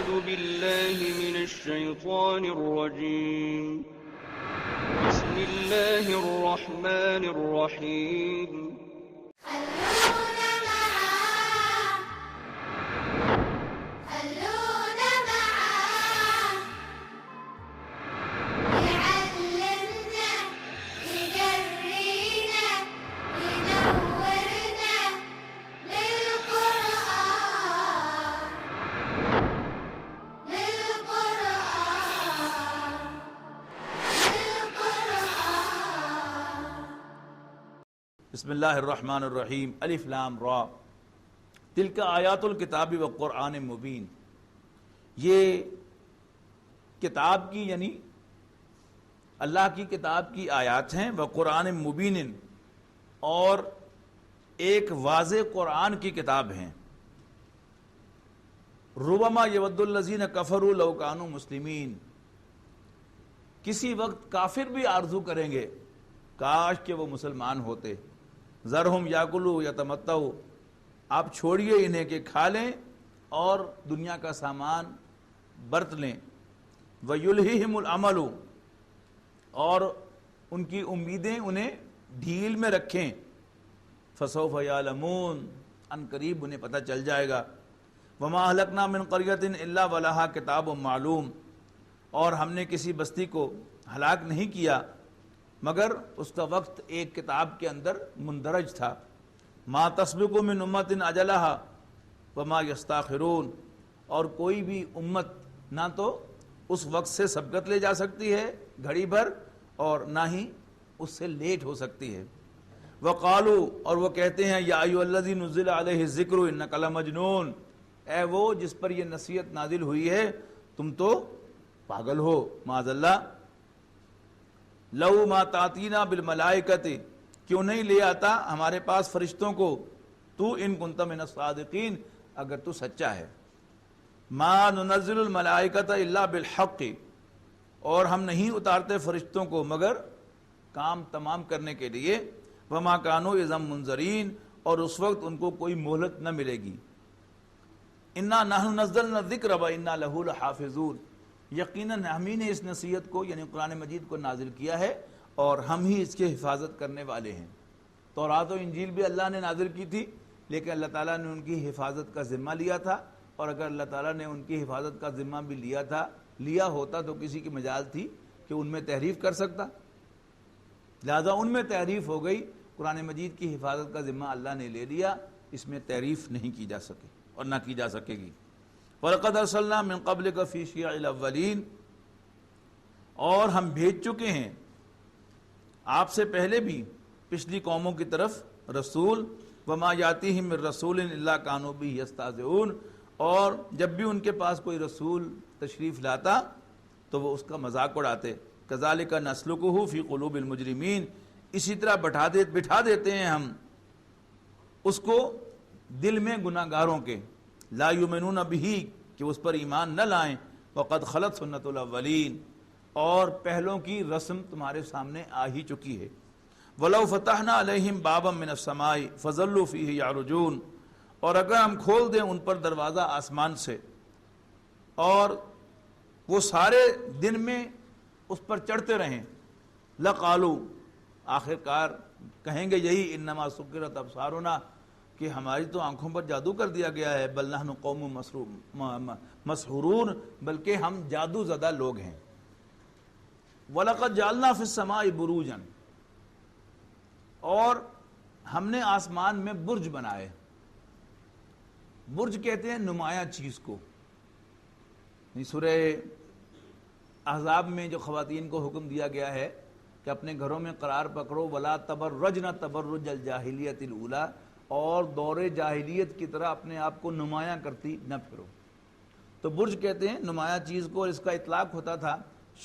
أعوذ بالله من الشيطان الرجيم بسم الله الرحمن الرحيم بسم اللہ الرحمن الرحیم الف لام را تلک آیات الکتاب و قرآن مبین. یہ کتاب کی یعنی اللہ کی کتاب کی آیات ہیں، و قرآن مبین اور ایک واضح قرآن کی کتاب ہیں. ربما یود الذین کفروا لو کانوا مسلمین، کسی وقت کافر بھی آرزو کریں گے کاش کہ وہ مسلمان ہوتے. ذرہم یاکلوا یتمتعوا، آپ چھوڑیے انہیں کہ کھا لیں اور دنیا کا سامان برت لیں. ویلہہم الامل، اور ان کی امیدیں انہیں ڈھیل میں رکھیں. فسوف یعلمون، ان قریب انہیں پتہ چل جائے گا. وما اہلکنا من قریۃ الا ولہا کتاب معلوم، اور ہم نے کسی بستی کو ہلاک نہیں کیا مگر اس کا وقت ایک کتاب کے اندر مندرج تھا. ما تسبق من امت اجلہا وما یستاخرون، اور کوئی بھی امت نہ تو اس وقت سے سبقت لے جا سکتی ہے گھڑی بھر اور نہ ہی اس سے لیٹ ہو سکتی ہے. وقالو، اور وہ کہتے ہیں یا ایھا الذی نزل علیہ الذکر انک لمجنون، اے وہ جس پر یہ نصیحت نازل ہوئی ہے تم تو پاگل ہو. معاذ اللہ. لو ما تاتینا بالملائکۃ، کیوں نہیں لے آتا ہمارے پاس فرشتوں کو. تو ان کنت من الصادقین، اگر تو سچا ہے. ما ننزل الملائکۃ الا بالحق، اور ہم نہیں اتارتے فرشتوں کو مگر کام تمام کرنے کے لیے. وما کانوا اذا منذرین، اور اس وقت ان کو کوئی مہلت نہ ملے گی. انا نحن نزلنا الذکر وانا لہ لحافظون، یقیناً ہم ہی نے اس نصیحت کو یعنی قرآن مجید کو نازل کیا ہے اور ہم ہی اس کی حفاظت کرنے والے ہیں. تورات و انجیل بھی اللہ نے نازل کی تھی لیکن اللہ تعالیٰ نے ان کی حفاظت کا ذمہ لیا تھا، اور اگر اللہ تعالیٰ نے ان کی حفاظت کا ذمہ بھی لیا ہوتا تو کسی کی مجال تھی کہ ان میں تحریف کر سکتا. لہذا ان میں تحریف ہو گئی، قرآن مجید کی حفاظت کا ذمہ اللہ نے لے لیا، اس میں تحریف نہیں کی جا سکے اور نہ کی جا سکے گی. وَلَقَدْ أَرْسَلْنَا مِن قَبْلِكَ فِي شِيَعِ الْأَوَّلِينَ، اور ہم بھیج چکے ہیں آپ سے پہلے بھی پچھلی قوموں کی طرف رسول. وَمَا يَأْتِيهِم مِّن رَّسُولٍ إِلَّا كَانُوا بِهِ يَسْتَهْزِئُونَ، اور جب بھی ان کے پاس کوئی رسول تشریف لاتا تو وہ اس کا مذاق اڑاتے. كَذَلِكَ نَسْلُكُهُ فِي قُلُوبِ الْمُجْرِمِينَ، اسی طرح بٹھا دیتے ہیں ہم اس کو دل میں گناہگاروں کے. لا یؤمنون بہ، کہ اس پر ایمان نہ لائیں. وقد خلت سنت الاولین، اور پہلوں کی رسم تمہارے سامنے آ ہی چکی ہے. ولو فتحنا علیہم بابا من السماء فظلوا فیہ یعرجون، اور اگر ہم کھول دیں ان پر دروازہ آسمان سے اور وہ سارے دن میں اس پر چڑھتے رہیں. لقالوا، آخر کار کہیں گے یہی، انما سکرت ابصارنا، کہ ہماری تو آنکھوں پر جادو کر دیا گیا ہے. بل نحن قوم مسحورون، بلکہ ہم جادو زدہ لوگ ہیں. وَلَقَدْ جَعَلْنَا فِي السَّمَاءِ بُرُوجًا، اور ہم نے آسمان میں برج بنائے. برج کہتے ہیں نمایاں چیز کو. سورہ احزاب میں جو خواتین کو حکم دیا گیا ہے کہ اپنے گھروں میں قرار پکڑو. وَلَا تَبَرَّجْنَ تَبَرُّجَ الْجَاهِلِيَّةِ الْأُولَىٰ، اور دور جاہلیت کی طرح اپنے آپ کو نمایاں کرتی نہ پھرو. تو برج کہتے ہیں نمایاں چیز کو، اور اس کا اطلاق ہوتا تھا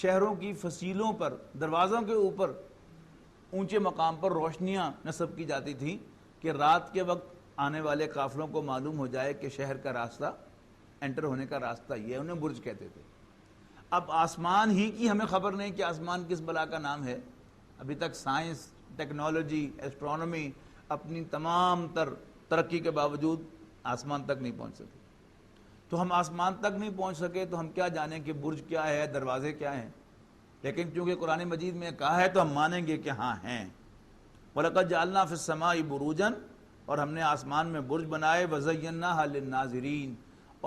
شہروں کی فصیلوں پر، دروازوں کے اوپر اونچے مقام پر روشنیاں نصب کی جاتی تھیں کہ رات کے وقت آنے والے قافلوں کو معلوم ہو جائے کہ شہر کا راستہ، انٹر ہونے کا راستہ یہ ہے. انہیں برج کہتے تھے. اب آسمان ہی کی ہمیں خبر نہیں کہ آسمان کس بلا کا نام ہے. ابھی تک سائنس، ٹیکنالوجی، ایسٹرونومی اپنی تمام تر ترقی کے باوجود آسمان تک نہیں پہنچ سکی. تو ہم آسمان تک نہیں پہنچ سکے تو ہم کیا جانیں کہ برج کیا ہے، دروازے کیا ہیں، لیکن چونکہ قرآن مجید میں کہا ہے تو ہم مانیں گے کہ ہاں ہیں۔ وَلَقَدْ جَعَلْنَا فِي السَّمَاءِ بُرُوجًا، اور ہم نے آسمان میں برج بنائے، وَزَيَّنَّاهَا لِلنَّاظِرِينَ،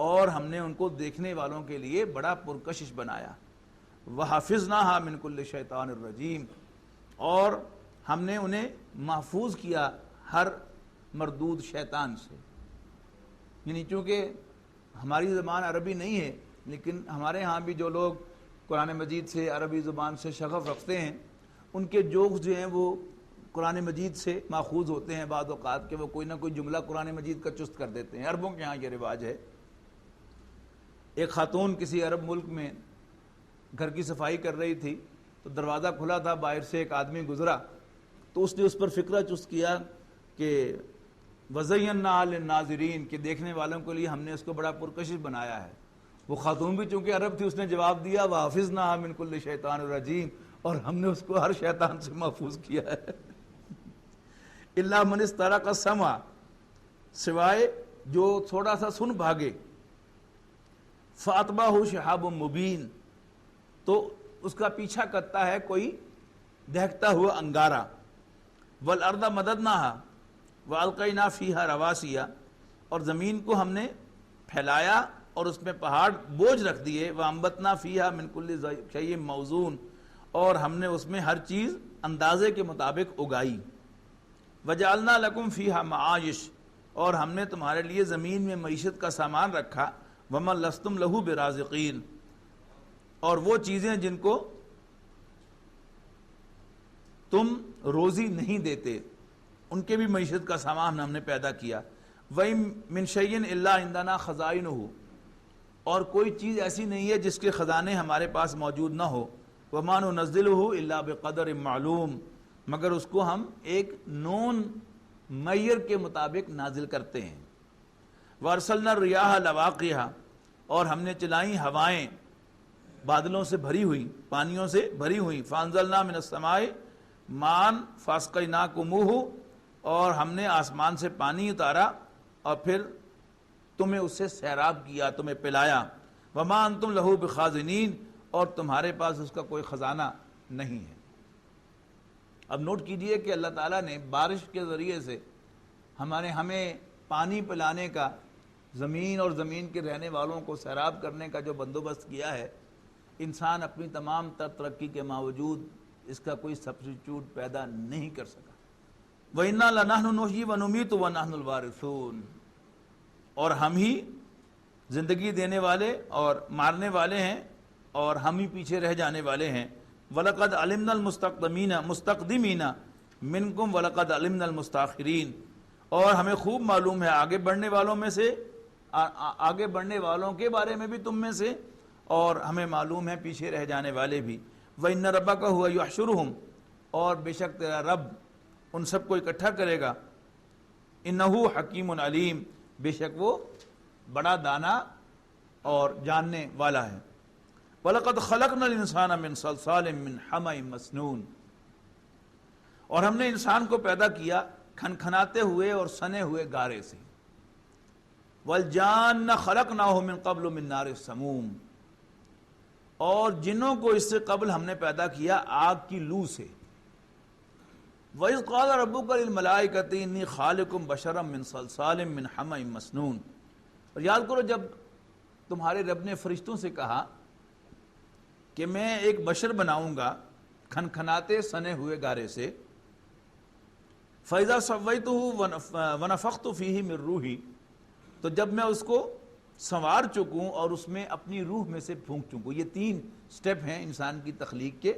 اور ہم نے ان کو دیکھنے والوں کے لیے بڑا پرکشش بنایا، وَحَفِظْنَاهَا مِنْ كُلِّ شَيْطَانٍ رَجِيمٍ، اور ہم نے انہیں محفوظ کیا ہر مردود شیطان سے۔ یعنی چونکہ ہماری زبان عربی نہیں ہے، لیکن ہمارے ہاں بھی جو لوگ قرآن مجید سے، عربی زبان سے شغف رکھتے ہیں، ان کے جوکس جو ہیں وہ قرآن مجید سے ماخوذ ہوتے ہیں، بعض اوقات کہ وہ کوئی نہ کوئی جملہ قرآن مجید کا چست کر دیتے ہیں۔ عربوں کے ہاں یہ رواج ہے۔ ایک خاتون کسی عرب ملک میں گھر کی صفائی کر رہی تھی تو دروازہ کھلا تھا، باہر سے ایک آدمی گزرا تو اس نے اس پر فقرہ چست کیا کہ وَزَيَّنَّاهَا لِلنَّاظِرِينَ، کہ دیکھنے والوں کے لیے ہم نے اس کو بڑا پرکشش بنایا ہے۔ وہ خاتون بھی چونکہ عرب تھی، اس نے جواب دیا وَحَفِظْنَاهَا مِنْ كُلِّ شَيْطَانٍ رَجِيمٍ، اور ہم نے اس کو ہر شیطان سے محفوظ کیا ہے۔ إِلَّا مَنِ اسْتَرَقَ السَّمْعَ، سوائے جو تھوڑا سا سن بھاگے، فَأَتْبَعَهُ شِهَابٌ مُبِينٌ، تو اس کا پیچھا کرتا ہے کوئی دہکتا ہوا انگارہ۔ وَالْأَرْضَ مَدَدْنَاهَا وَأَلْقَيْنَا فِيهَا رَوَاسِيَ، اور زمین کو ہم نے پھیلایا اور اس میں پہاڑ بوجھ رکھ دیے، وَأَنبَتْنَا فِيهَا مِنْ كُلِّ شَيْءٍ مَوْزُونٍ، اور ہم نے اس میں ہر چیز اندازے کے مطابق اگائی۔ وَجَعَلْنَا لَكُمْ فِيهَا مَعَائِشَ، اور ہم نے تمہارے لیے زمین میں معیشت کا سامان رکھا۔ وَمَا لَسْتُمْ لَهُ بِرَازِقِينَ، اور وہ چیزیں جن کو تم روزی نہیں دیتے ان کے بھی معیشت کا سامان ہم نے پیدا کیا۔ وَإِن مِّن شَيْءٍ إِلَّا عِندَنَا خَزَائِنُهُ، اور کوئی چیز ایسی نہیں ہے جس کے خزانے ہمارے پاس موجود نہ ہو۔ وَمَا نُنَزِّلُهُ إِلَّا بِقَدَرٍ مَعْلُومٍ، مگر اس کو ہم ایک نون معیار کے مطابق نازل کرتے ہیں۔ وَأَرْسَلْنَا الرِّيَاحَ لَوَاقِحَ، اور ہم نے چلائیں ہوائیں بادلوں سے بھری ہوئی، پانیوں سے بھری ہوئی۔ فَأَنزَلْنَا مِنَ السَّمَاءِ مَاءً فَأَسْقَيْنَاكُمُوهُ، اور ہم نے آسمان سے پانی اتارا اور پھر تمہیں اس سے سیراب کیا، تمہیں پلایا۔ وَمَا أَنْتُمْ لَهُ بِخَازِنِينَ، اور تمہارے پاس اس کا کوئی خزانہ نہیں ہے۔ اب نوٹ کیجئے کہ اللہ تعالیٰ نے بارش کے ذریعے سے ہمیں پانی پلانے کا، زمین اور زمین کے رہنے والوں کو سیراب کرنے کا جو بندوبست کیا ہے، انسان اپنی تمام تر ترقی کے باوجود اس کا کوئی سبسٹیٹیوٹ پیدا نہیں کر سکا۔ وَإِنَّا لَنَحْنُ نُحْيِي وَنُمِيتُ وَنَحْنُ الْوَارِثُونَ، اور ہم ہی زندگی دینے والے اور مارنے والے ہیں اور ہم ہی پیچھے رہ جانے والے ہیں۔ وَلَقَدْ عَلِمْنَا الْمُسْتَقْدِمِينَ مِنْكُمْ وَلَقَدْ عَلِمْنَا الْمُسْتَأْخِرِينَ، اور ہمیں خوب معلوم ہے آگے بڑھنے والوں میں سے، آگے بڑھنے والوں کے بارے میں بھی تم میں سے، اور ہمیں معلوم ہے پیچھے رہ جانے والے بھی۔ وَإِنَّ رَبَّكَ هُوَ يُحْشُرُهُمْ، اور بے شک تیرا رب ان سب کو اکٹھا کرے گا۔ إِنَّهُ حَكِيمٌ عَلِيمٌ، بے شک وہ بڑا دانا اور جاننے والا ہے۔ وَلَقَدْ خَلَقْنَا الْإِنسَانَ مِنْ صَلْصَالٍ مِّنْ حَمَإٍ مَسْنُونٍ، اور ہم نے انسان کو پیدا کیا کھنکھناتے ہوئے اور سنے ہوئے گارے سے۔ وَالْجَانَّ خَلَقْنَاهُ مِنْ قَبْلُ مِنْ نَارِ السَّمُومِ، اور جنوں کو اس سے قبل ہم نے پیدا کیا آگ کی لو سے۔ وَإِذْ قَالَ رَبُّكَ لِلْمَلَائِكَةِ إِنِّي خَالِقٌ بَشَرًا مِّنْ صَلْصَالٍ مِّنْ حَمَإٍ مَسْنُونٍ، اور یاد کرو جب تمہارے رب نے فرشتوں سے کہا کہ میں ایک بشر بناؤں گا کھنکھناتے سنے ہوئے گارے سے۔ فَإِذَا سَوَّيْتُهُ وَنَفَخْتُ فِيهِ مِن رُوحِي، تو جب میں اس کو سنوار چکوں اور اس میں اپنی روح میں سے پھونک چکوں۔ یہ 3 سٹیپ ہیں انسان کی تخلیق کے۔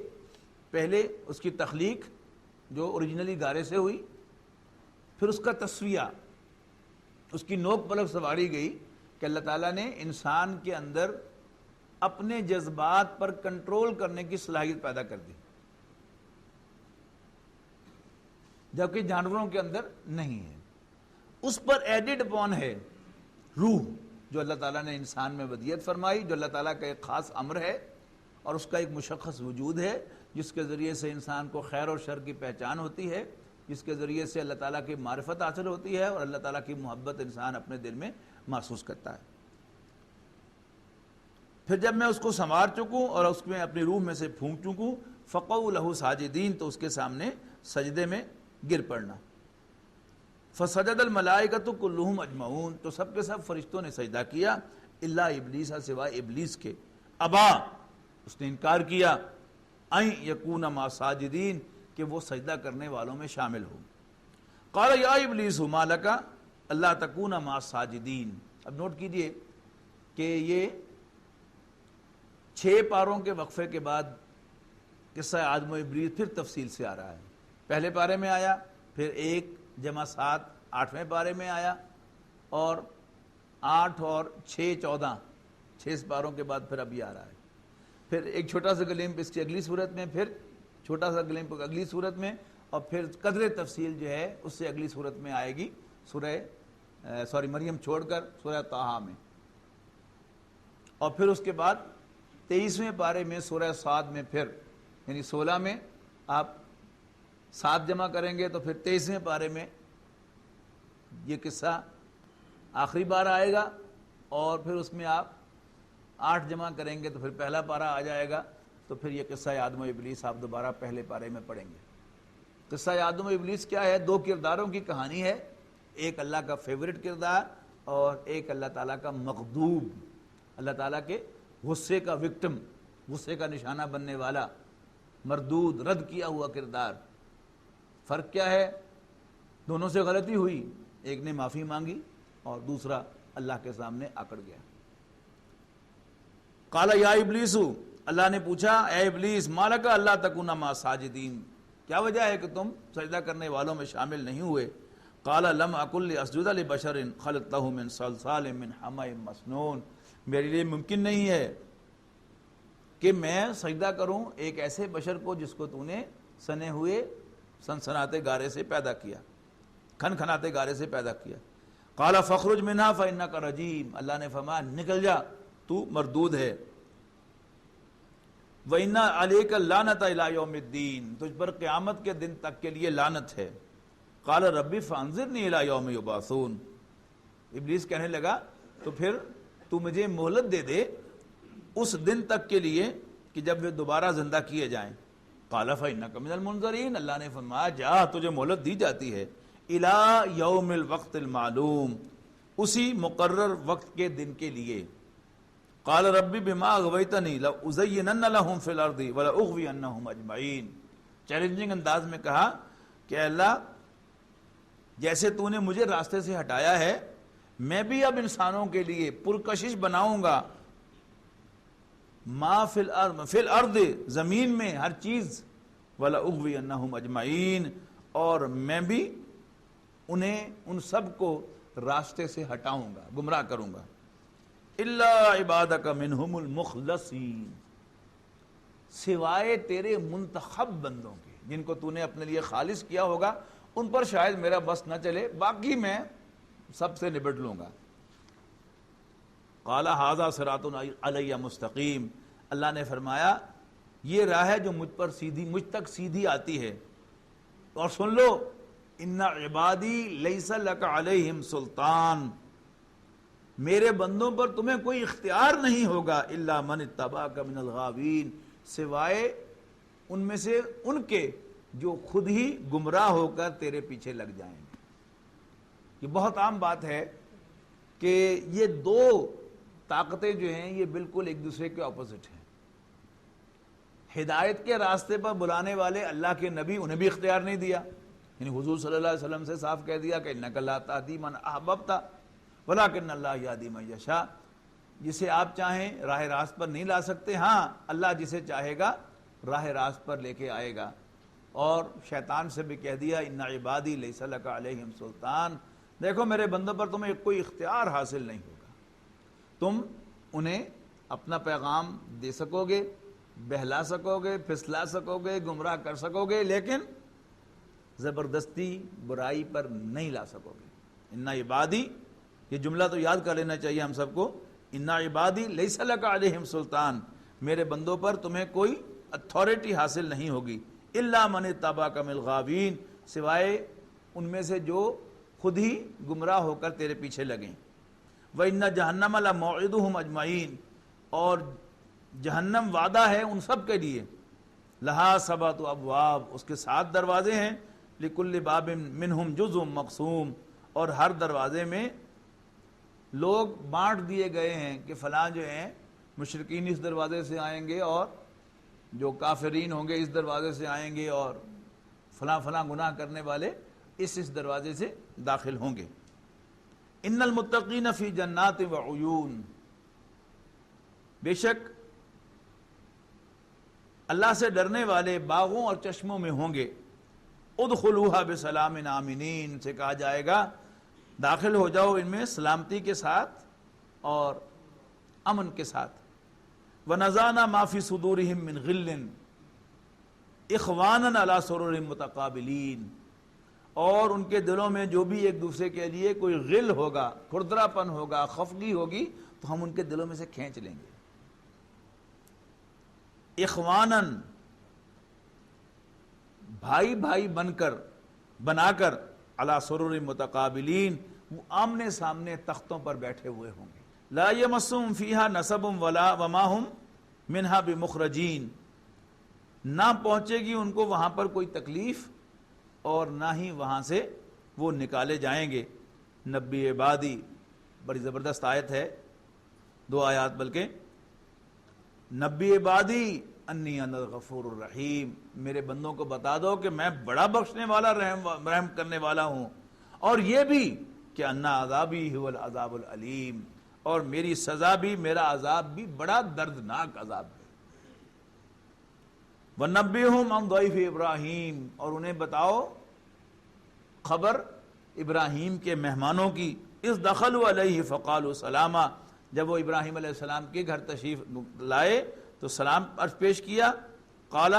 پہلے اس کی تخلیق جو اوریجنلی گارے سے ہوئی، پھر اس کا تسویہ، اس کی نوک پلک سنواری گئی کہ اللہ تعالیٰ نے انسان کے اندر اپنے جذبات پر کنٹرول کرنے کی صلاحیت پیدا کر دی، جبکہ جانوروں کے اندر نہیں ہے۔ اس پر ایڈڈ اپون ہے روح، جو اللہ تعالیٰ نے انسان میں ودیت فرمائی، جو اللہ تعالیٰ کا ایک خاص امر ہے اور اس کا ایک مشخص وجود ہے، جس کے ذریعے سے انسان کو خیر اور شر کی پہچان ہوتی ہے، جس کے ذریعے سے اللہ تعالیٰ کی معرفت حاصل ہوتی ہے اور اللہ تعالیٰ کی محبت انسان اپنے دل میں محسوس کرتا ہے۔ پھر جب میں اس کو سنوار چکوں اور اس میں اپنی روح میں سے پھونک چکوں، فقعوا لہ ساجدین، تو اس کے سامنے سجدے میں گر پڑنا۔ فسجد الملائکۃ کلھم اجمعون، تو سب کے سب فرشتوں نے سجدہ کیا الا ابلیس، سوائے ابلیس کے، ابا، اس نے انکار کیا، ان یکون مع ساجدین، کہ وہ سجدہ کرنے والوں میں شامل ہو۔ قال یا ابلیس ما لک الا تکون مع ساجدین۔ اب نوٹ کیجئے کہ یہ 6 پاروں کے وقفے کے بعد قصہ آدم و ابلیس پھر تفصیل سے آ رہا ہے۔ پہلے پارے میں آیا، پھر 1 + 7 8ویں پارے میں آیا، اور 8 اور 6 14، 6 پاروں کے بعد پھر ابھی آ رہا ہے۔ پھر ایک چھوٹا سا گلمپ اس کی اگلی صورت میں، پھر چھوٹا سا گلمپ اگلی صورت میں، اور پھر قدر تفصیل جو ہے اس سے اگلی صورت میں آئے گی، مریم چھوڑ کر سورہ طٰہٰ میں۔ اور پھر اس کے بعد 23ویں پارے میں سورہ صاد میں، پھر یعنی 16 میں آپ 7 جمع کریں گے تو پھر 23ویں پارے میں یہ قصہ آخری بار آئے گا، اور پھر اس میں آپ 8 جمع کریں گے تو پھر پہلا پارہ آ جائے گا، تو پھر یہ قصہ آدم و ابلیس آپ دوبارہ پہلے پارے میں پڑھیں گے۔ قصہ آدم و ابلیس کیا ہے؟ 2 کرداروں کی کہانی ہے، ایک اللہ کا فیورٹ کردار اور ایک اللہ تعالیٰ کا مغضوب، اللہ تعالیٰ کے غصے کا وکٹم، غصے کا نشانہ بننے والا، مردود، رد کیا ہوا کردار۔ فرق کیا ہے؟ دونوں سے غلطی ہوئی، ایک نے معافی مانگی اور دوسرا اللہ کے سامنے آکڑ گیا۔ قال یا ابلیس، اللہ نے پوچھا اے ابلیس، ما لک الا تکون مع ساجدین، کیا وجہ ہے کہ تم سجدہ کرنے والوں میں شامل نہیں ہوئے؟ قال لم اکن لاسجد لبشر خلقتہ من صلصال من حمأ مسنون، میرے لیے ممکن نہیں ہے کہ میں سجدہ کروں ایک ایسے بشر کو جس کو تو نے سنے ہوئے سنسناتے گارے سے پیدا کیا، کھنکھناتے گارے سے پیدا کیا۔ قال فاخرج منها فانک رجیم، اللہ نے فرمایا نکل جا، تو مردود ہے۔ وَإِنَّ عَلَيْكَ اللَّعْنَةَ إِلَىٰ يَوْمِ الدِّينِ، تجھ پر قیامت کے دن تک کے لیے لعنت ہے۔ قال ربی فانظرنی الی یوم یبعثون، ابلیس کہنے لگا تو پھر تو مجھے مہلت دے دے اس دن تک کے لیے کہ جب وہ دوبارہ زندہ کیے جائیں۔ قال فإنک من المنظرین، اللہ نے فرمایا جا، تجھے مہلت دی جاتی ہے، الی یوم الوقت المعلوم، اسی مقرر وقت کے دن کے لیے۔ قال ربی بما اغویتنی لأزینن لہم فی الارض ولأغوینہم اجمعین، چیلنجنگ انداز میں کہا کہ اللہ جیسے تو نے مجھے راستے سے ہٹایا ہے، میں بھی اب انسانوں کے لیے پرکشش بناؤں گا، ما فی الارض، زمین میں ہر چیز، ولأغوینہم اجمعین، اور میں بھی انہیں ان سب کو راستے سے ہٹاؤں گا، گمراہ کروں گا۔ الا عبادک منہم المخلصین، سوائے تیرے منتخب بندوں کے جن کو تو نے اپنے لیے خالص کیا ہوگا، ان پر شاید میرا بس نہ چلے، باقی میں سب سے نبٹ لوں گا۔ قال ھذا صراط علی مستقیم، اللہ نے فرمایا یہ راہ ہے جو مجھ تک سیدھی آتی ہے، اور سن لو ان عبادی لیس لک علیہم سلطان، میرے بندوں پر تمہیں کوئی اختیار نہیں ہوگا، الا من اتبعک من الغاوین، سوائے ان میں سے ان کے جو خود ہی گمراہ ہو کر تیرے پیچھے لگ جائیں گے۔ یہ بہت عام بات ہے کہ یہ 2 طاقتیں جو ہیں یہ بالکل ایک دوسرے کے اپوزٹ ہیں۔ ہدایت کے راستے پر بلانے والے اللہ کے نبی، انہیں بھی اختیار نہیں دیا، یعنی حضور صلی اللہ علیہ وسلم سے صاف کہہ دیا کہ انک لا تہدی من احببت ولکن اللہ یہدی من یشاء، جسے آپ چاہیں راہ راست پر نہیں لا سکتے، ہاں اللہ جسے چاہے گا راہ راست پر لے کے آئے گا۔ اور شیطان سے بھی کہہ دیا ان عبادی لیس لک علیہم سلطان، دیکھو میرے بندوں پر تمہیں کوئی اختیار حاصل نہیں ہوگا، تم انہیں اپنا پیغام دے سکو گے، بہلا سکو گے، پھسلا سکو گے، گمراہ کر سکو گے، لیکن زبردستی برائی پر نہیں لا سکو گے۔ ان عبادی، یہ جملہ تو یاد کر لینا چاہیے ہم سب کو، ان عبادی لیس لک علیہم سلطان، میرے بندوں پر تمہیں کوئی اتھارٹی حاصل نہیں ہوگی، الا من اتبعک من الغاوین، سوائے ان میں سے جو خود ہی گمراہ ہو کر تیرے پیچھے لگیں۔ وَإِنَّ جَهَنَّمَ لَمَوْعِدُهُمْ أَجْمَعِينَ، اور جہنم وعدہ ہے ان سب کے لیے، لہا سبعۃ ابواب، اس کے 7 دروازے ہیں، لکل باب منہم جزء مقسوم، اور ہر دروازے میں لوگ بانٹ دیے گئے ہیں کہ فلاں جو ہیں مشرکین اس دروازے سے آئیں گے، اور جو کافرین ہوں گے اس دروازے سے آئیں گے، اور فلاں فلاں گناہ کرنے والے اس دروازے سے داخل ہوں گے۔ ان المتقین فی جنات وعیون، بے شک اللہ سے ڈرنے والے باغوں اور چشموں میں ہوں گے۔ ادخلوها بسلام آمنین، سے کہا جائے گا داخل ہو جاؤ ان میں سلامتی کے ساتھ اور امن کے ساتھ۔ وَنَزَعْنَا مَا فِي صُدُورِهِم مِّن غِلٍّ اِخْوَانًا عَلَىٰ سُرُرٍ مُتَقَابِلِينَ، اور ان کے دلوں میں جو بھی ایک دوسرے کے لیے کوئی غل ہوگا، کھردراپن ہوگا، خفگی ہوگی، تو ہم ان کے دلوں میں سے کھینچ لیں گے۔ اخواناً، بھائی بھائی بنا کر، علی سرر متقابلین، وہ آمنے سامنے تختوں پر بیٹھے ہوئے ہوں گے۔ لا یمسہم فیہا نصب وما ہم منہا بمخرجین، نہ پہنچے گی ان کو وہاں پر کوئی تکلیف، اور نہ ہی وہاں سے وہ نکالے جائیں گے۔ نبی عبادی، بڑی زبردست آیت ہے، 2 آیات بلکہ۔ نبی عبادی انی انا الغفور الرحیم، میرے بندوں کو بتا دو کہ میں بڑا بخشنے والا، رحم کرنے والا ہوں، اور یہ بھی کہ انا عذابی هو العذاب العلیم، اور میری سزا بھی، میرا عذاب بھی بڑا دردناک عذاب ہے۔ وَنَبِّئْهُمْ عَنْ ضَيْفِ ابراہیم، اور انہیں بتاؤ خبر ابراہیم کے مہمانوں کی۔ اِذْ دَخَلُوا عَلَيْهِ فَقَالُوا سَلَامًا، جب وہ ابراہیم علیہ السلام کے گھر تشریف لائے تو سلام عرض پیش کیا۔ قال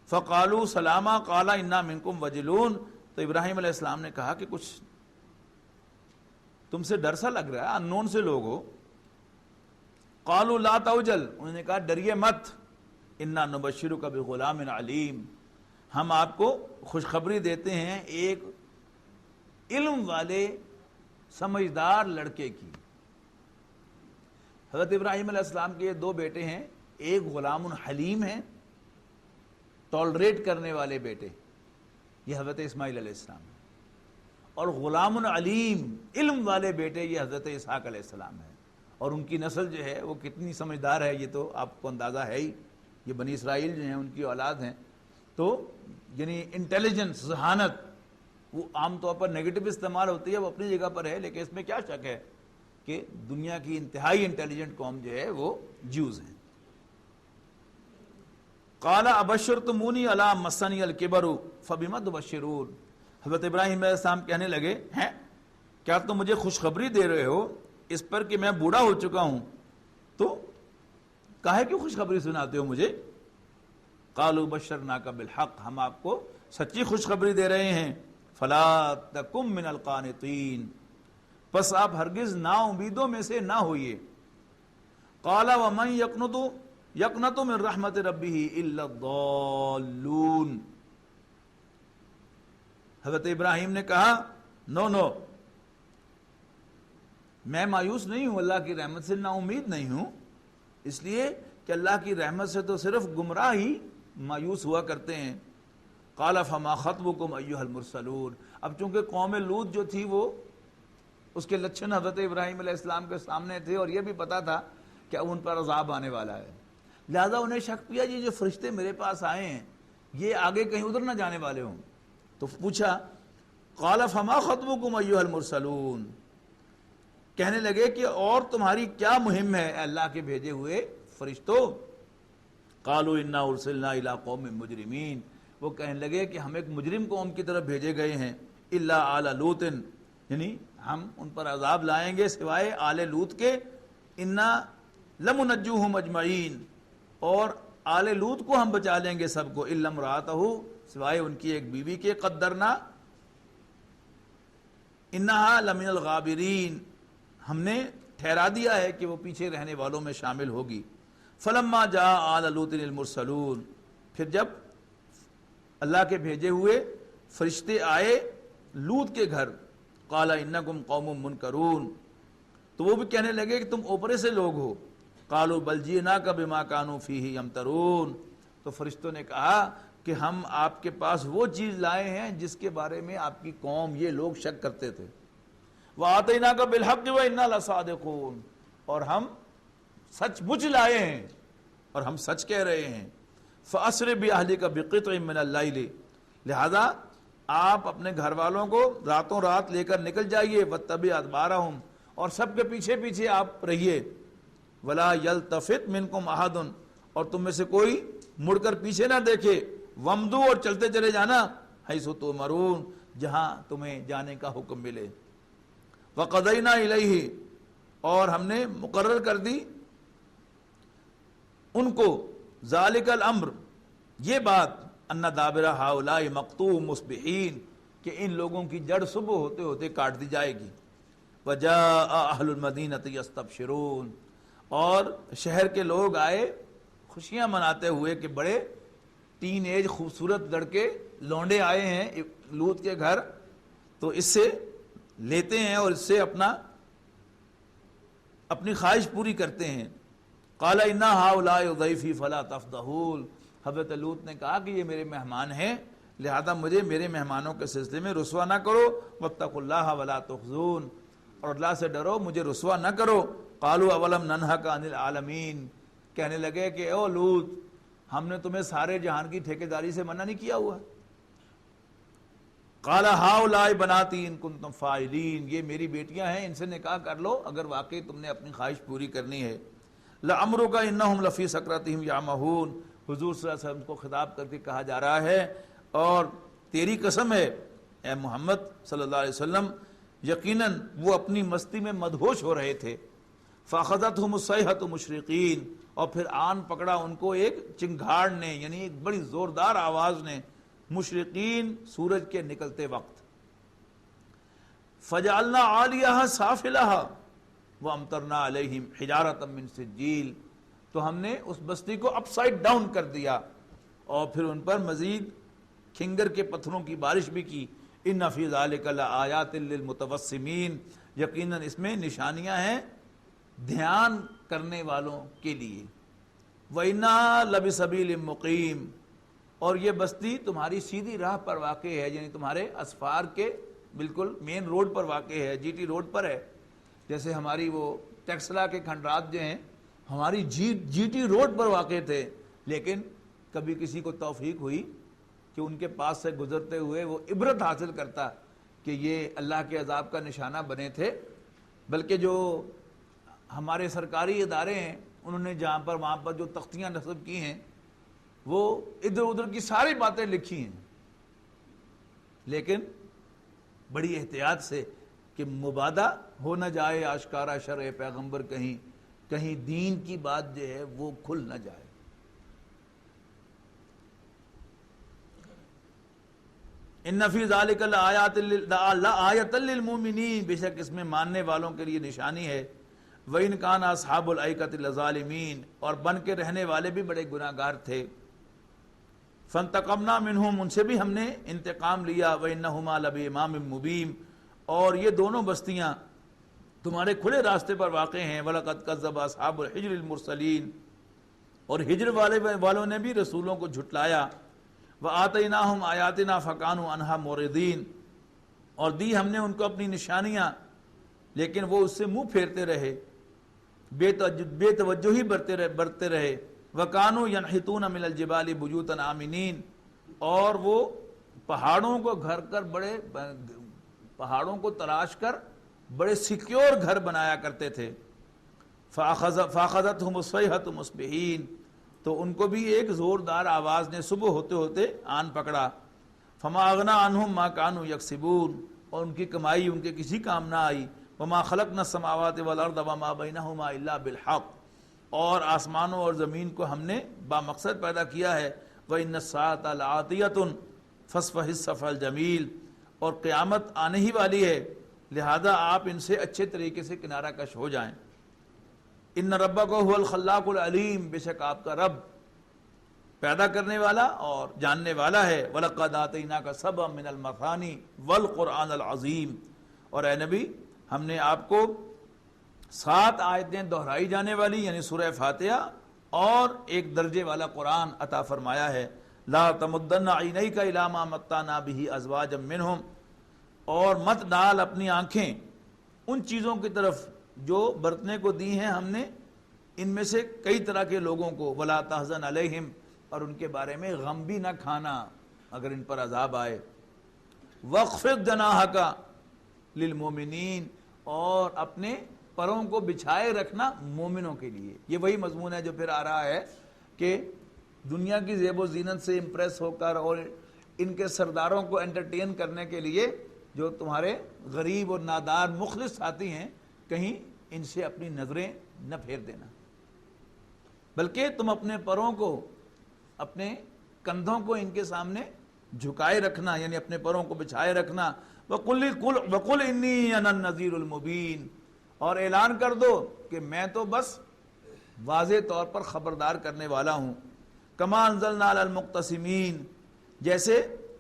فقالوا سلاما قال انا منکم وجلون، تو ابراہیم علیہ السلام نے کہا کہ کچھ تم سے ڈر سا لگ رہا ہے، انون سے لوگ ہو۔ قالوا لا توجل، انہوں نے کہا ڈریے مت، انا نبشرک بغلام علیم، ہم آپ کو خوشخبری دیتے ہیں ایک علم والے سمجھدار لڑکے کی۔ حضرت ابراہیم علیہ السلام کے یہ 2 بیٹے ہیں، ایک غلام حلیم ہیں، ٹالریٹ کرنے والے بیٹے، یہ حضرت اسماعیل علیہ السلام ہے، اور غلام علیم، علم والے بیٹے، یہ حضرت اسحاق علیہ السلام ہے۔ اور ان کی نسل جو ہے وہ کتنی سمجھدار ہے یہ تو آپ کو اندازہ ہے ہی، یہ بنی اسرائیل جو ہیں ان کی اولاد ہیں۔ تو یعنی انٹیلیجنس، ذہانت، وہ عام طور پر نیگیٹو استعمال ہوتی ہے، وہ اپنی جگہ پر ہے، لیکن اس میں کیا شک ہے کہ دنیا کی انتہائی انٹیلیجنٹ قوم جو ہے وہ جیوز ہیں۔ قال ابشرتمونی علی مسنی الکبر فبم تبشرون، حضرت ابراہیم علیہ السلام کہنے لگے ہیں کیا تم مجھے خوشخبری دے رہے ہو اس پر کہ میں بوڑھا ہو چکا ہوں، تو کاہے کیوں خوشخبری سناتے ہو مجھے؟ قالوا بشرناک بالحق، ہم آپ کو سچی خوشخبری دے رہے ہیں۔ فلا تکن من القانطین، پس آپ ہرگز نا امیدوں میں سے نہ ہوئیے۔ قال ومن یقنط من رحمت ربہ الا الضالون، حضرت ابراہیم نے کہا نو، میں مایوس نہیں ہوں، اللہ کی رحمت سے نا امید نہیں ہوں، اس لیے کہ اللہ کی رحمت سے تو صرف گمراہ ہی مایوس ہوا کرتے ہیں۔ قال فما خطبکم ایھا المرسلون، اب چونکہ قوم لوط جو تھی وہ اس کے لچھن حضرت ابراہیم علیہ السلام کے سامنے تھے، اور یہ بھی پتا تھا کہ اب ان پر عذاب آنے والا ہے، لہذا انہیں شک کیا یہ جو فرشتے میرے پاس آئے ہیں یہ آگے کہیں ادھر نہ جانے والے ہوں، تو پوچھا قال فما خطبکم ایھا المرسلون، کہنے لگے کہ اور تمہاری کیا مہم ہے اے اللہ کے بھیجے ہوئے فرشتوں؟ قالوا انا ارسلنا الی قوم مجرمین، وہ کہنے لگے کہ ہم ایک مجرم قوم کی طرف بھیجے گئے ہیں، الا آل لوط، یعنی ہم ان پر عذاب لائیں گے سوائے آل لوط کے، انا لمنجوہم اجمعین، اور آل لوط کو ہم بچا لیں گے سب کو، الا امرأتہ، سوائے ان کی ایک بیوی کے، قدرنا انہا لمن الغابرین، ہم نے ٹھہرا دیا ہے کہ وہ پیچھے رہنے والوں میں شامل ہوگی۔ فلما جاء آل لوط المرسلون، پھر جب اللہ کے بھیجے ہوئے فرشتے آئے لوط کے گھر، قال انکم قوم منکرون، تو وہ بھی کہنے لگے کہ تم اوپرے سے لوگ ہو۔ قالوا بل جئناک بما كانوا فیہ یمترون، تو فرشتوں نے کہا کہ ہم آپ کے پاس وہ چیز لائے ہیں جس کے بارے میں آپ کی قوم یہ لوگ شک کرتے تھے۔ وَآتَيْنَاكَ بِالْحَقِّ وَإِنَّا لَصَادِقُونَ، اور ہم سچ مچ لائے ہیں اور ہم سچ کہہ رہے ہیں۔ فَأَسْرِ بِأَهْلِكَ بِقِطْعٍ مِّنَ اللَّيْلِ، لہذا آپ اپنے گھر والوں کو راتوں رات لے کر نکل جائیے، وَاتَّبِعْ أَدْبَارَهُمْ، اور سب کے پیچھے پیچھے آپ رہیے، وَلَا يَلْتَفِتْ مِنْكُمْ أَحَدٌ، اور تم میں سے کوئی مڑ کر پیچھے نہ دیکھے، وَامْضُوا، اور چلتے چلے جانا، حَيْثُ تُؤْمَرُونَ، جہاں تمہیں جانے کا حکم ملے۔ وَقَضَيْنَا إِلَيْهِ، اور ہم نے مقرر کر دی ان کو، ذَلِكَ الْأَمْرُ، یہ بات، أَنَّ دَابِرَ هَؤُلَاءِ مَقْطُوعٌ مُصْبِحِينَ، کہ ان لوگوں کی جڑ صبح ہوتے ہوتے کاٹ دی جائے گی۔ وَجَاءَ أَهْلُ الْمَدِينَةِ يَسْتَبْشِرُونَ، اور شہر کے لوگ آئے خوشیاں مناتے ہوئے کہ بڑے ٹین ایج خوبصورت لڑکے لونڈے آئے ہیں لوط کے گھر، تو اس سے لیتے ہیں اور اس سے اپنی خواہش پوری کرتے ہیں۔ قَالَ إِنَّ هَؤُلَاءِ ضَيْفِي فَلَا تَفْضَحُونِ، حضرت لوط نے کہا کہ یہ میرے مہمان ہیں، لہذا مجھے میرے مہمانوں کے سلسلے میں رسوا نہ کرو، وَاتَّقُوا اللَّهَ وَلَا تُخْزُونِ، اور اللہ سے ڈرو، مجھے رسوا نہ کرو۔ قَالُوا أَوَلَمْ نَنْهَكَ عَنِ الْعَالَمِينَ، کہنے لگے کہ او لوط، ہم نے تمہیں سارے جہان کی ٹھیکیداری سے منع نہیں کیا ہوا۔ قَالَ هَؤُلَاءِ بَنَاتِي إِن كُنتُمْ فَاعِلِينَ، یہ میری بیٹیاں ہیں، ان سے نکاح کر لو اگر واقعی تم نے اپنی خواہش پوری کرنی ہے۔ لَعَمْرُكَ إِنَّهُمْ لَفِي سَكْرَتِهِمْ يَعْمَهُونَ، حضور صلی اللہ علیہ وسلم کو خطاب کر کے کہا جا رہا ہے، اور تیری قسم ہے اے محمد صلی اللہ علیہ وسلم، یقیناً وہ اپنی مستی میں مدہوش ہو رہے تھے۔ فَأَخَذَتْهُمُ الصَّيْحَةُ مُشْرِقِينَ، اور پھر آن پکڑا ان کو ایک چنگھاڑ نے، یعنی ایک بڑی زوردار آواز نے، مشرقین، سورج کے نکلتے وقت۔ فَجَعَلْنَا عَالِيَهَا سَافِلَهَا وَأَمْطَرْنَا عَلَيْهِمْ حِجَارَةً مِّن سِجِّيلٍ، تو ہم نے اس بستی کو اپ سائڈ ڈاؤن کر دیا اور پھر ان پر مزید کھنگر کے پتھروں کی بارش بھی کی۔ إِنَّ فِي ذَلِكَ لَآيَاتٍ لِّلْمُتَوَسِّمِينَ، یقیناً اس میں نشانیاں ہیں دھیان کرنے والوں کے لیے۔ وَإِنَّا لَبِسَبِيلٍ مُقِيمٍ، اور یہ بستی تمہاری سیدھی راہ پر واقع ہے، یعنی تمہارے اسفار کے بالکل مین روڈ پر واقع ہے، جی ٹی روڈ پر ہے۔ جیسے ہماری وہ ٹیکسلا کے کھنڈرات جو ہیں ہماری جی ٹی روڈ پر واقع تھے، لیکن کبھی کسی کو توفیق ہوئی کہ ان کے پاس سے گزرتے ہوئے وہ عبرت حاصل کرتا کہ یہ اللہ کے عذاب کا نشانہ بنے تھے، بلکہ جو ہمارے سرکاری ادارے ہیں انہوں نے جہاں پر وہاں پر جو تختیاں نصب کی ہیں وہ ادھر ادھر کی ساری باتیں لکھی ہیں، لیکن بڑی احتیاط سے کہ مبادہ ہو نہ جائے آشکارا شرع پیغمبر، کہیں دین کی بات جو ہے وہ کھل نہ جائے۔ ان فی ذلک لآیۃ للمؤمنین، بے شک اس میں ماننے والوں کے لیے نشانی ہے۔ وَإِنْ كَانَ أَصْحَابُ الْأَيْكَةِ لَظَالِمِينَ، اور بن کے رہنے والے بھی بڑے گناہ گار تھے۔ فَانْتَقَمْنَا مِنْهُمْ، ان سے بھی ہم نے انتقام لیا۔ وَإِنَّهُمَا لَبِإِمَامٍ مُبِينٍ، اور یہ دونوں بستیاں تمہارے کھلے راستے پر واقع ہیں۔ وَلَقَدْ كَذَّبَ أَصْحَابُ الْحِجْرِ الْمُرْسَلِينَ، اور ہجر والوں نے بھی رسولوں کو جھٹلایا۔ وَآتَيْنَاهُمْ آيَاتِنَا فَكَانُوا عَنْهَا مُعْرِضِينَ، اور دی ہم نے ان کو اپنی نشانیاں، لیکن وہ اس سے منہ پھیرتے رہے، بے توجہی برتے رہے۔ وَكَانُوا يَنْحِتُونَ مِنَ الْجِبَالِ بُيُوتًا آمِنِينَ، اور وہ پہاڑوں کو پہاڑوں کو تراش کر بڑے سیکیور گھر بنایا کرتے تھے۔ فَأَخَذَتْهُمُ الصَّيْحَةُ مُصْبِحِينَ، تو ان کو بھی ایک زوردار آواز نے صبح ہوتے ہوتے آن پکڑا۔ فَمَا أَغْنَىٰ عَنْهُمْ مَا كَانُوا يَكْسِبُونَ، اور ان کی کمائی ان کے کسی کام نہ آئی۔ وَمَا خَلَقْنَا السَّمَاوَاتِ وَالْأَرْضَ وَمَا بَيْنَهُمَا إِلَّا بِالْحَقِّ، اور آسمانوں اور زمین کو ہم نے بامقصد پیدا کیا ہے۔ وَإِنَّ السَّاعَةَ لَآتِيَةٌ فَاصْفَحِ الصَّفْحَ الْجَمِيلَ، اور قیامت آنے ہی والی ہے، لہذا آپ ان سے اچھے طریقے سے کنارہ کش ہو جائیں۔ ان ربک هو الخلاق العلیم، بے شک آپ کا رب پیدا کرنے والا اور جاننے والا ہے۔ وَلَقَدْ آتَيْنَاكَ سَبْعًا مِنَ الْمَثَانِي وَالْقُرْآنَ الْعَظِيمِ، اور اے نبی ہم نے آپ کو 7 آیتیں دہرائی جانے والی یعنی سورہ فاتحہ اور ایک درجے والا قرآن عطا فرمایا ہے۔ لا تمدن عینیک الی ما متعنا بہ ازواجا منہم، اور مت ڈال اپنی آنکھیں ان چیزوں کی طرف جو برتنے کو دی ہیں ہم نے ان میں سے کئی طرح کے لوگوں کو، ولا تحزن علیہم، اور ان کے بارے میں غم بھی نہ کھانا اگر ان پر عذاب آئے، واخفض جناحک للمؤمنین، اور اپنے پروں کو بچھائے رکھنا مومنوں کے لیے۔ یہ وہی مضمون ہے جو پھر آ رہا ہے کہ دنیا کی زیب و زینت سے امپریس ہو کر اور ان کے سرداروں کو انٹرٹین کرنے کے لیے جو تمہارے غریب اور نادار مخلص ساتھی ہیں، کہیں ان سے اپنی نظریں نہ پھیر دینا، بلکہ تم اپنے پروں کو، اپنے کندھوں کو ان کے سامنے جھکائے رکھنا، یعنی اپنے پروں کو بچھائے رکھنا۔ وَقُلْ إِنِّي أَنَا النَّذِيرُ الْمُبِينُ، اور اعلان کر دو کہ میں تو بس واضح طور پر خبردار کرنے والا ہوں۔ کما انزلنا علی المقتسمین، جیسے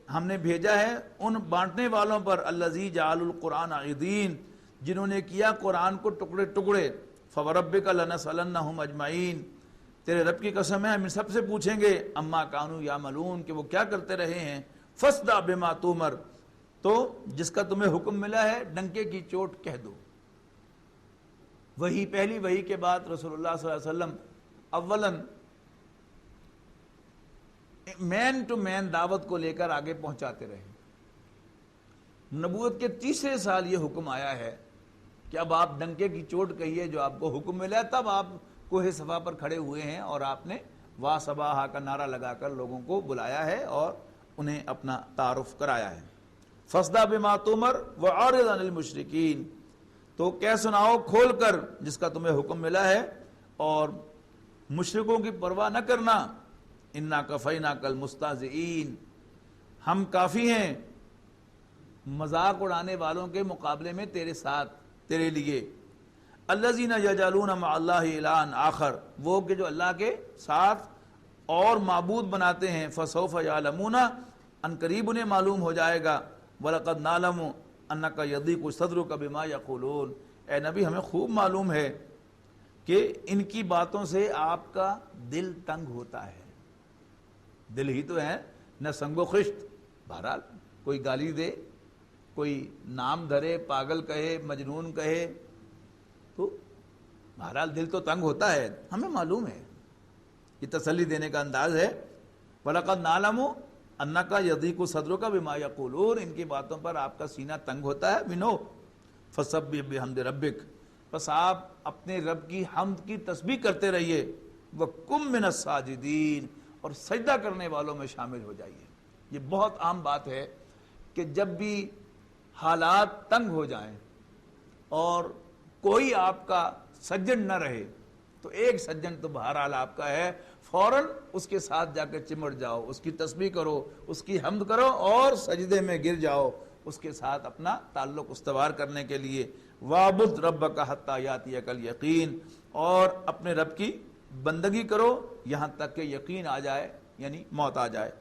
ہم نے بھیجا ہے ان بانٹنے والوں پر، الذی جعل القرآن عضین، جنہوں نے کیا قرآن کو ٹکڑے ٹکڑے۔ فوربک لنسألنہم اجمعین، تیرے رب کی قسم ہے ہم سب سے پوچھیں گے، اما کانوا یعملون، کہ وہ کیا کرتے رہے ہیں۔ فاصدع بما تؤمر، تو جس کا تمہیں حکم ملا ہے ڈنکے کی چوٹ کہہ دو۔ وہی پہلی وہی کے بعد رسول اللہ صلی اللہ علیہ وسلم اولاً مین ٹو مین دعوت کو لے کر آگے پہنچاتے رہے۔ نبوت کے 3 سال یہ حکم آیا ہے کہ اب آپ ڈنکے کی چوٹ کہیے جو آپ کو حکم ملا ہے، تب آپ کوہ صفا پر کھڑے ہوئے ہیں اور آپ نے وا صباحا کا نعرہ لگا کر لوگوں کو بلایا ہے اور انہیں اپنا تعارف کرایا ہے۔ فاصدع بما تؤمر واعرض عن المشرکین، تو کہہ سناؤ کھول کر جس کا تمہیں حکم ملا ہے اور مشرکوں کی پرواہ نہ کرنا۔ انا کفیناک المستہزئین، ہم کافی ہیں مذاق اڑانے والوں کے مقابلے میں تیرے ساتھ، تیرے لیے۔ الذین یجعلون مع اللہ الہا آخر، وہ کہ جو اللہ کے ساتھ اور معبود بناتے ہیں۔ فسوف یعلمون، ان قریب انہیں معلوم ہو جائے گا۔ وَلَقَدْ نَعْلَمُ أَنَّكَ يَضِيقُ صَدْرُكَ بِمَا يَقُولُونَ، اے نبی ہمیں خوب معلوم ہے کہ ان کی باتوں سے آپ کا دل تنگ ہوتا ہے۔ دل ہی تو ہے نہ سنگ و خشت، بہرحال کوئی گالی دے، کوئی نام دھرے، پاگل کہے، مجنون کہے، تو بہرحال دل تو تنگ ہوتا ہے، ہمیں معلوم ہے۔ یہ تسلی دینے کا انداز ہے۔ وَلَقَدْ نَعْلَمُ أَنَّكَ يَضِيقُ صَدْرُكَ بِمَا يَقُولُونَ، ان کی باتوں پر آپ کا سینہ تنگ ہوتا ہے، we know۔ فَسَبِّحْ بِحَمْدِ رَبِّكَ، بس آپ اپنے رب کی حمد کی تسبیح کرتے رہیے۔ وَقُم مِّنَ السَّاجِدِينَ، اور سجدہ کرنے والوں میں شامل ہو جائیے۔ یہ بہت عام بات ہے کہ جب بھی حالات تنگ ہو جائیں اور کوئی آپ کا سجن نہ رہے تو ایک سجن تو بہرحال آپ کا ہے، فوراً اس کے ساتھ جا کے چمٹ جاؤ، اس کی تسبیح کرو، اس کی حمد کرو اور سجدے میں گر جاؤ اس کے ساتھ اپنا تعلق استوار کرنے کے لیے۔ وَاعْبُدْ رَبَّكَ حَتَّى يَأْتِيَكَ الْيَقِينُ، اور اپنے رب کی بندگی کرو یہاں تک کہ یقین آ جائے، یعنی موت آ جائے۔